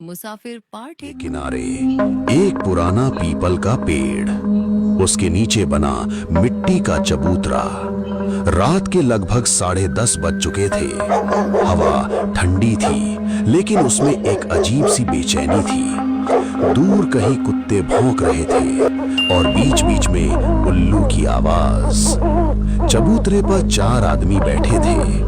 मुसाफिर part के एक। किनारे एक पुराना पीपल का पेड़, उसके नीचे बना मिट्टी का चबूतरा। रात के लगभग 10:30 बज चुके थे। हवा ठंडी थी, लेकिन उसमें एक अजीब सी बेचैनी थी। दूर कहीं कुत्ते भौंक रहे थे और बीच बीच में उल्लू की आवाज। चबूतरे पर 4 आदमी बैठे थे।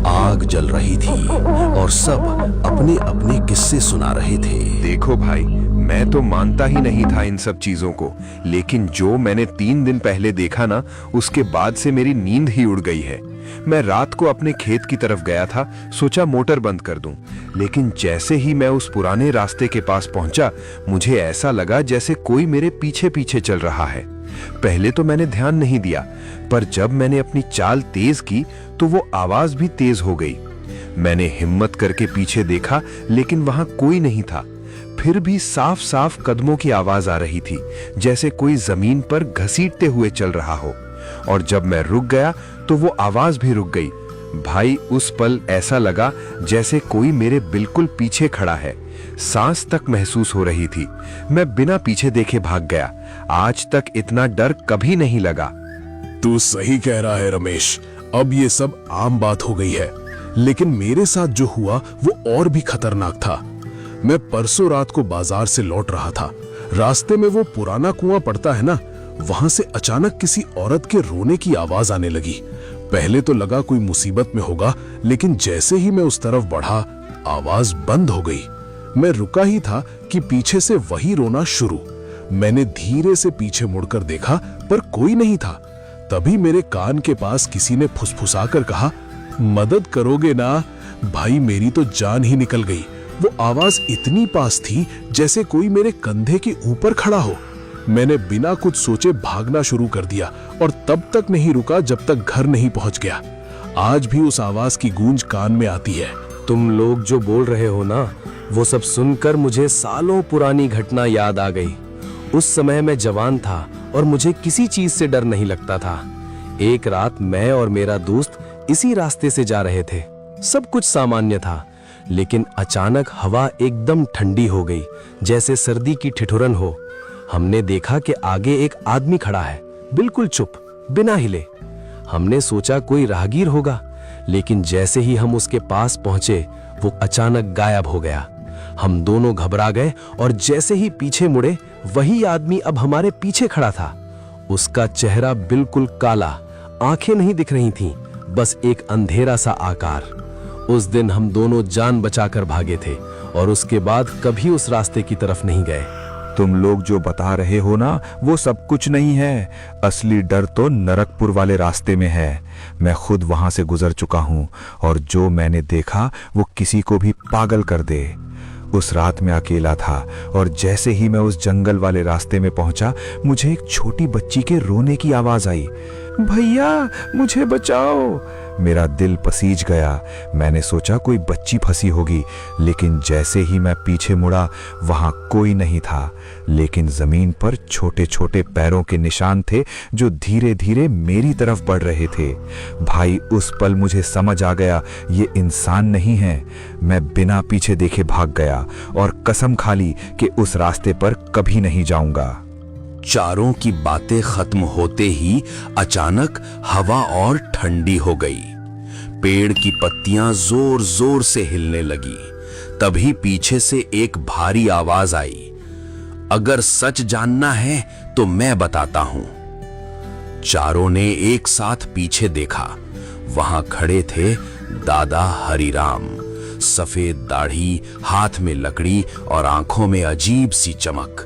आग जल रही थी और सब अपने अपने किस्से सुना रहे थे। देखो भाई, मैं तो मानता ही नहीं था इन सब चीजों को, लेकिन जो मैंने 3 दिन पहले देखा ना, उसके बाद से मेरी नींद ही उड़ गई है। मैं रात को अपने खेत की तरफ गया था, सोचा मोटर बंद कर दूं, लेकिन जैसे ही मैं उस पुराने रास्ते के पास पहुंचा, मुझे ऐसा लगा जैसे कोई मेरे पीछे पीछे चल रहा है। पहले तो मैंने ध्यान नहीं दिया, पर जब मैंने अपनी चाल तेज की तो वो आवाज भी तेज हो गई। मैंने हिम्मत करके पीछे देखा, लेकिन वहां कोई नहीं था। फिर भी साफ साफ कदमों की आवाज आ रही थी, जैसे कोई जमीन पर घसीटते हुए चल रहा हो। और जब मैं रुक गया तो वो आवाज भी रुक गई। भाई, उस पल ऐसा लगा जैसे कोई मेरे बिल्कुल पीछे खड़ा है। सांस तक महसूस हो रही थी। मैं बिना पीछे देखे भाग गया। आज तक इतना डर कभी नहीं लगा। तू सही कह रहा है रमेश, अब ये सब आम बात हो गई है, लेकिन मेरे साथ जो हुआ वो और भी खतरनाक था। मैं परसों रात को बाजार से लौट रहा था। रास्ते में वो पुराना कुआं पड़ता है ना, वहां से अचानक किसी औरत के रोने की आवाज आने लगी। पहले तो लगा कोई मुसीबत में होगा, लेकिन जैसे ही मैं उस तरफ बढ़ा, आवाज बंद हो गई। मैं रुका ही था कि पीछे से वही रोना शुरू। मैंने धीरे से पीछे मुड़कर देखा, पर कोई नहीं था। तभी मेरे कान के पास किसी ने फुसफुसाकर कहा, मदद करोगे ना भाई, मेरी तो जान ही निकल गई। वो आवाज इतनी पास थी जैसे कोई मेरे कंधे के ऊपर खड़ा हो। मैंने बिना कुछ सोचे भागना शुरू कर दिया और तब तक नहीं रुका जब तक घर नहीं पहुंच गया। आज भी उस आवाज की गूंज कान में आती है। तुम लोग जो बोल रहे हो ना, वो सब सुनकर मुझे सालों पुरानी घटना याद आ गई। उस समय मैं जवान था और मुझे किसी चीज से डर नहीं लगता था। एक रात मैं और मेरा दोस्त इसी रास्ते से जा रहे थे। सब कुछ सामान्य था, लेकिन अचानक हवा एकदम ठंडी हो गई, जैसे सर्दी की ठिठुरन हो। हमने देखा कि आगे एक आदमी खड़ा है, बिल्कुल चुप, बिना हिले। हमने सोचा कोई राहगीर होगा, लेकिन जैसे ही हम उसके पास पहुंचे, वो अचानक गायब हो गया। हम दोनों घबरा गए और जैसे ही पीछे मुड़े, वही आदमी अब हमारे पीछे खड़ा था। उसका चेहरा बिल्कुल काला, आंखें नहीं दिख रही थीं, बस एक अंधेरा सा आकार। उस दिन हम दोनों जान बचाकर भागे थे और उसके बाद कभी उस रास्ते की तरफ नहीं गए। तुम लोग जो बता रहे हो ना, वो सब कुछ नहीं है। असली डर तो नरकपुर वाले रास्ते में है। मैं खुद वहां से गुजर चुका हूं और जो मैंने देखा वो किसी को भी पागल कर दे। उस रात में अकेला था और जैसे ही मैं उस जंगल वाले रास्ते में पहुंचा, मुझे एक छोटी बच्ची के रोने की आवाज आई, भैया मुझे बचाओ। मेरा दिल पसीज गया। मैंने सोचा कोई बच्ची फंसी होगी, लेकिन जैसे ही मैं पीछे मुड़ा, वहां कोई नहीं था, लेकिन जमीन पर छोटे छोटे पैरों के निशान थे जो धीरे धीरे मेरी तरफ बढ़ रहे थे। भाई, उस पल मुझे समझ आ गया ये इंसान नहीं है। मैं बिना पीछे देखे भाग गया और कसम खा ली कि उस रास्ते पर कभी नहीं जाऊंगा। चारों की बातें खत्म होते ही अचानक हवा और ठंडी हो गई। पेड़ की पत्तियां जोर जोर से हिलने लगी। तभी पीछे से एक भारी आवाज आई, अगर सच जानना है तो मैं बताता हूं। चारों ने एक साथ पीछे देखा। वहां खड़े थे दादा हरिराम, सफेद दाढ़ी, हाथ में लकड़ी और आंखों में अजीब सी चमक।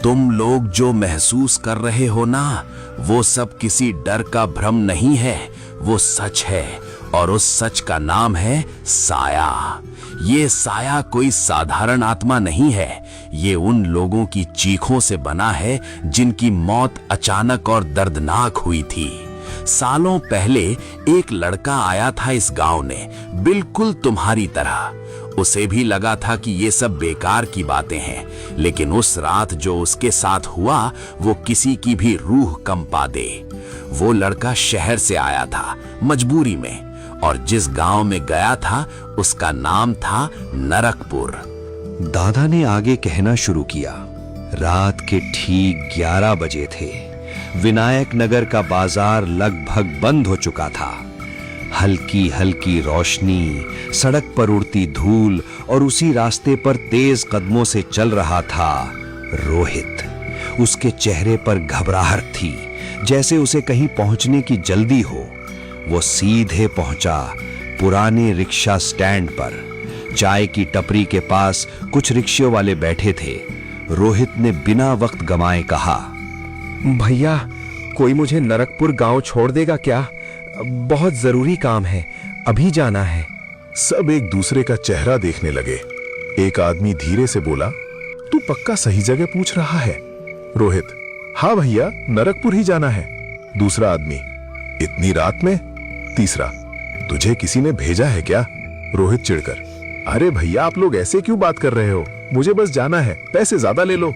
तुम लोग जो महसूस कर रहे हो ना, वो सब किसी डर का भ्रम नहीं है, वो सच है। और उस सच का नाम है साया। ये साया कोई साधारण आत्मा नहीं है। ये उन लोगों की चीखों से बना है जिनकी मौत अचानक और दर्दनाक हुई थी। सालों पहले एक लड़का आया था इस गांव में, बिल्कुल तुम्हारी तरह। उसे भी लगा था कि ये सब बेकार की बातें हैं, लेकिन उस रात जो उसके साथ हुआ, वो किसी की भी रूह कंपा दे। वो लड़का शहर से आया था मजबूरी में, और जिस गांव में गया था उसका नाम था नरकपुर। दादा ने आगे कहना शुरू किया। रात के ठीक 11 बजे थे। विनायक नगर का बाजार लगभग बंद हो चुका था। हल्की हल्की रोशनी, सड़क पर उड़ती धूल और उसी रास्ते पर तेज कदमों से चल रहा था रोहित। उसके चेहरे पर घबराहट थी, जैसे उसे कहीं पहुंचने की जल्दी हो। वो सीधे पहुंचा पुराने रिक्शा स्टैंड पर। चाय की टपरी के पास कुछ रिक्शे वाले बैठे थे। रोहित ने बिना वक्त गंवाए कहा, भैया, कोई मुझे नरकपुर गांव छोड़ देगा क्या? बहुत जरूरी काम है, अभी जाना है। सब एक दूसरे का चेहरा देखने लगे। एक आदमी धीरे से बोला, तू पक्का सही जगह पूछ रहा है? रोहित, हाँ भैया, नरकपुर ही जाना है। दूसरा आदमी, इतनी रात में? तीसरा, तुझे किसी ने भेजा है क्या? रोहित चिढ़कर, अरे भैया, आप लोग ऐसे क्यों बात कर रहे हो? मुझे बस जाना है, पैसे ज्यादा ले लो।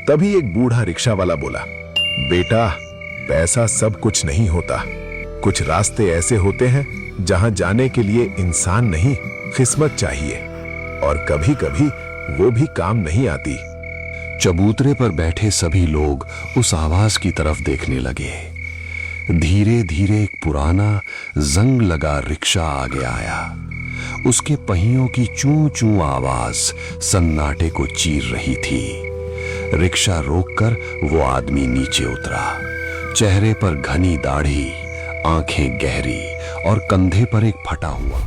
तभी एक बूढ़ा रिक्शा वाला बोला, बेटा, पैसा सब कुछ नहीं होता। कुछ रास्ते ऐसे होते हैं जहां जाने के लिए इंसान नहीं, किस्मत चाहिए, और कभी कभी वो भी काम नहीं आती। चबूतरे पर बैठे सभी लोग उस आवाज की तरफ देखने लगे। धीरे धीरे एक पुराना जंग लगा रिक्शा आगे आया। उसके पहियों की चूं चूं आवाज सन्नाटे को चीर रही थी। रिक्शा रोककर वो आदमी नीचे उतरा। चेहरे पर घनी दाढ़ी, आंखें गहरी और कंधे पर एक फटा हुआ